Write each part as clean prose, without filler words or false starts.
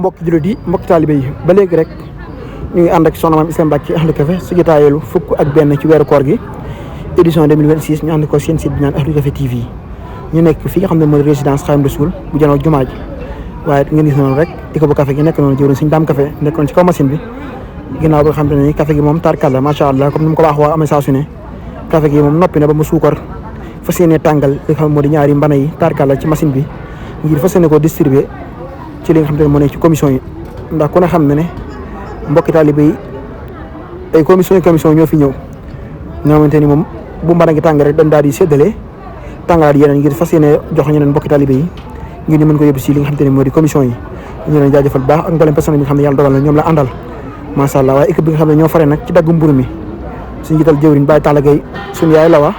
mbokki jullit yi mbokki taalibe yi ba léegi rek ñu ngi ànd ak soxna Mame Issa Mbacke Ahlu Café su jotaayeelu fukk ak benn ci weeru koor gi édition 2026 ñu ànd ko seen site bi ñaan Ahlu Café TV ñu nekk fi nga xam ne mooy résidence Xaadimu Rasuul bu janoo jumaa ji waaye ngeen gis noonu rek iko bu café gi nekk noonu jëwriñ suñu daam café nekkoon ci kaw machine bi ginnaaw bi nga xam te ne café gi moom tarkalla macha allah comme ni mu ko baax waa amee saa su ne café gi moom noppi na ba mu suukar fas yéene tàngal li nga xam moo di ñaari mbana yi tarkalla ci machine bi ngir fas yéene ko distribuer ci li nga xam te ne moo nekk ci commission yi ndax ku ne xam ne ne mbokki taalibe yi ay commission ñoo fi ñëw ñoo xamante ni moom bu mbana gi tàng rek dañ daal di séddale tàngalaat yeneen ngir fas yéene jox ñeneen mbokki taalibe yi ngir ñu mën ko yóbbu si li nga xam te ne moo di commission yi ñu leen jaajëfal baax ak mboolem personne yi nga xam ne yàlla dogal na ñoom la àndal macha allah waaye équipe bi nga xam ne ñoo fare nag ci daggu mburu mi suñu jiital jëwriñ Baye Talla Gueye suñu yaay Lawa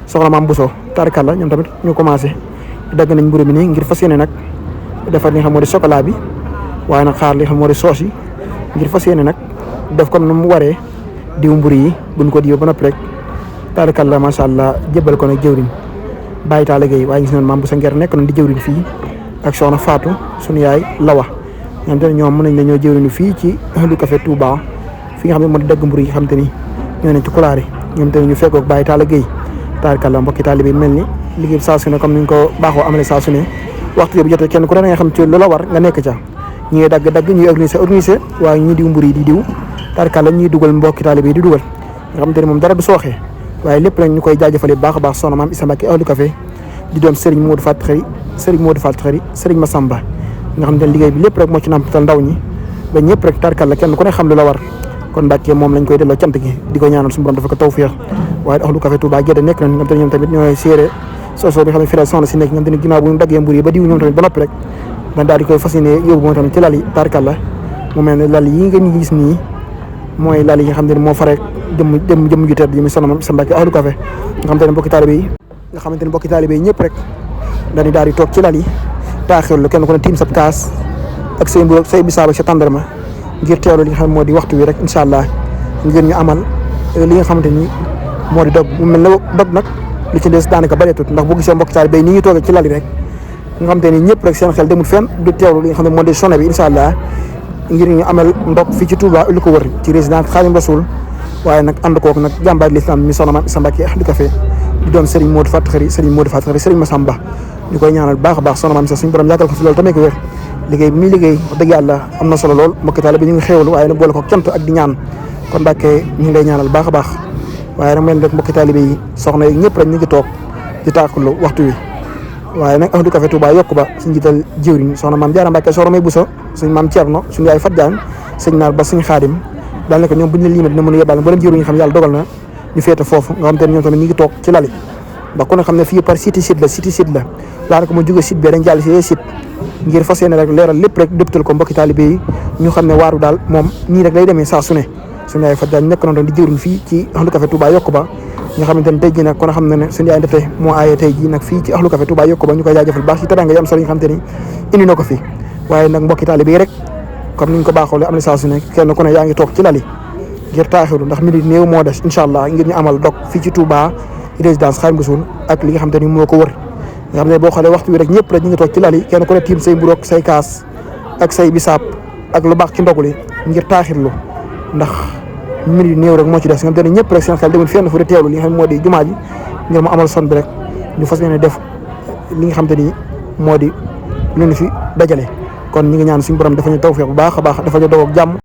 soxna Maam Bousso tarkalla ñoom tamit ñu commencé dagg nañ mburu mi nii ngir fas yéene nag defar li nga xam moo di chocolat bi waaye nag xaar li nga xam moo di soos yi ngir fas yéene nag def comme nu mu waree diw mburu yi buñ ko diw ba noppi rek tarkalla macha allah jébbal ko nag jëwriñ Baye Talla Gueye waaye gis nañ Maam Bousso Nguer nekk nañ di jëwriñ fii ak soxna Fatou suñu yaay Lawa ñoom te ñoom mën nañ la ñoo jëwriñu fii ci Ahlu Café Touba fi nga xam ne moo di dagg mburu yi nga xam te ni ñoo ne ci kulaar yi ñoom te ñu fekkoog Baye Talla Gueye tarkalla mbokki taalibe bi mel ni liggéey saa su ne comme niñ ko baaxoo amale saa su ne waxtu bi jotee kenn ku ne nga xam ci lu la war nga nekk ca ñuy dagg ñuy organiser waaye ñii diw mburu yi di diw tarkalla ñuy dugal mbokki taalibe yi di dugal nga xam te ne moom dara du sooxee waaye lépp nag ñu koy jaajëfale baax a baax soxna Mame Issa Mbacke Ahlu Café di doom Serigne Modou Fatou Khari Serigne Massamba nga xam ne liggéey bi lépp rek moo ci nampatal ndaw ñi ba ñëpp rek tarkalla kenn ku ne xam lu la war kon Mbacke moom lañ koy delloo cant gi di ko ñaanal suñu borom dafa ko tawfeex waaye Ahlu Café Touba Guédé nekk nañ ñoom tamit ñooy séeré soso bi xam ne fi la soxna si nekk ñoom tamit ginnaaw bu ñu daggee mbur yi ba diw ñoom tamit ba noppi rek dañ daal di koy fas yéene yóbbu moom tamit ci lal yi tarkalla mu mel ne lal yi nga gis nii mooy lal yi nga xam ne moo fa rek jëm ju tedd ji mi soxna Mame Issa Mbacke Ahlu Café nga xam te ne mbokki taalibe yi ñëpp rek dañuy daal di toog ci lal yi taaxirlu kenn ku ne tiim sa kaas ak say mburu ak say bisaab ak sa tàndarma ngir teewlu li nga xam ne moo di waxtu wi rek incha allah ngir ñu amal li nga xamante ni moo di dog mu mel ne dog nag li ci des daanaka bareetut ndax boo gisee mbokki taalibe yi ni ñuy toogee ci lal yi rek nga xamante ni ñëpp rek seen xel demul fenn du teewlu li nga xam ne moo di sonné bi incha allah ngir ñu amal ndog fii ci Touba lu ko wër ci résidence Xaadimu Rasuul waaye nag ànd kook nag jàmbaar l'islam mi soxna Mame Issa Mbacke Ahlu Café di doon Serigne Modou Fatou Khari Serigne Massamba ñu koy ñaanal baax a baax soxna Mame Issa suñu borom yàggal ko fi loolu tamit ko wér liggéey bi muy liggéey wax dëgg yàlla am na solo lool mbokki taalibe bi ñu ngi xéewlu waaye nag boole ko cant ak di ñaan kon Mbacke ñu ngi lay ñaanal baax a baax waaye nag mel rek mbokki taalibe yi soxna yi ñëpp rek ñu ngi toog di taaxirlu waxtu wi waaye nag Ahlu Café Touba yokku ba suñu jiital jëwriñ soxna Mame Diarra Mbacke soxna May Bousso suñu maam Thierno suñu yaay Fat Diagne sëñ naar ba suñu Xaadim daal ne ko ñoom buñu leen liimee dina mën a yóbbaale mboolem jëwriñ ñu xam yàlla dogal na ñu féete foofu nga xam te ne ñoom tamit ñu ngi toog ci lali ndax ku ne xam ne fii par site la daanaka mu jóge site bi dañ jàll si site ngir fas yéene rek leeral lépp rek dëptal ko mbokki taalibe yi ñu xam ne waaru daal moom nii rek lay demee saa su ne suñu yaay Fat Diagne nekk noonu di jëwriñ fii ci Ahlu Café Touba yokku ba nga xamante ne tey jii nag kon xam ne ne suñu yaay def moo aaye tey jii nag fii ci Ahlu Café Touba yokku ba ñu koy jaajëfal baax ci teraanga yi am solo yi nga xamante ni indi na ko fi waaye nag mbokki taalibe yi rek comme niñ ko baaxoo am na saa su ne kenn ku ne yaa ngi toog ci lali ngir taaxiru ndax minute néew moo des incha allah ngir ñu amal dog fii ci Touba résidence Xaadimu Rasuul ak li nga xamante ni moo ko wër nga xam ne boo xoolee waxtu wi rek ñëpp rek ñu ngi toog ci lali kenn ku ne tiim say mburu ak say kaas ak say bisaab ak lu baax ci ndogu li ngir taaxirlu ndax minute néew rek moo ci des nga xamante ne ñëpp rek seen xel demul fenn fu de teewlu li nga xam ne moo di jumaa ji ngir mu amal son bi rek ñu fas yéene def li nga xamante ni moo di lu ñu fi dajale kon ñi ngi ñaan suñu borom dafa ñu tawfeex bu baax a baax dafa ñu doog ak jàmm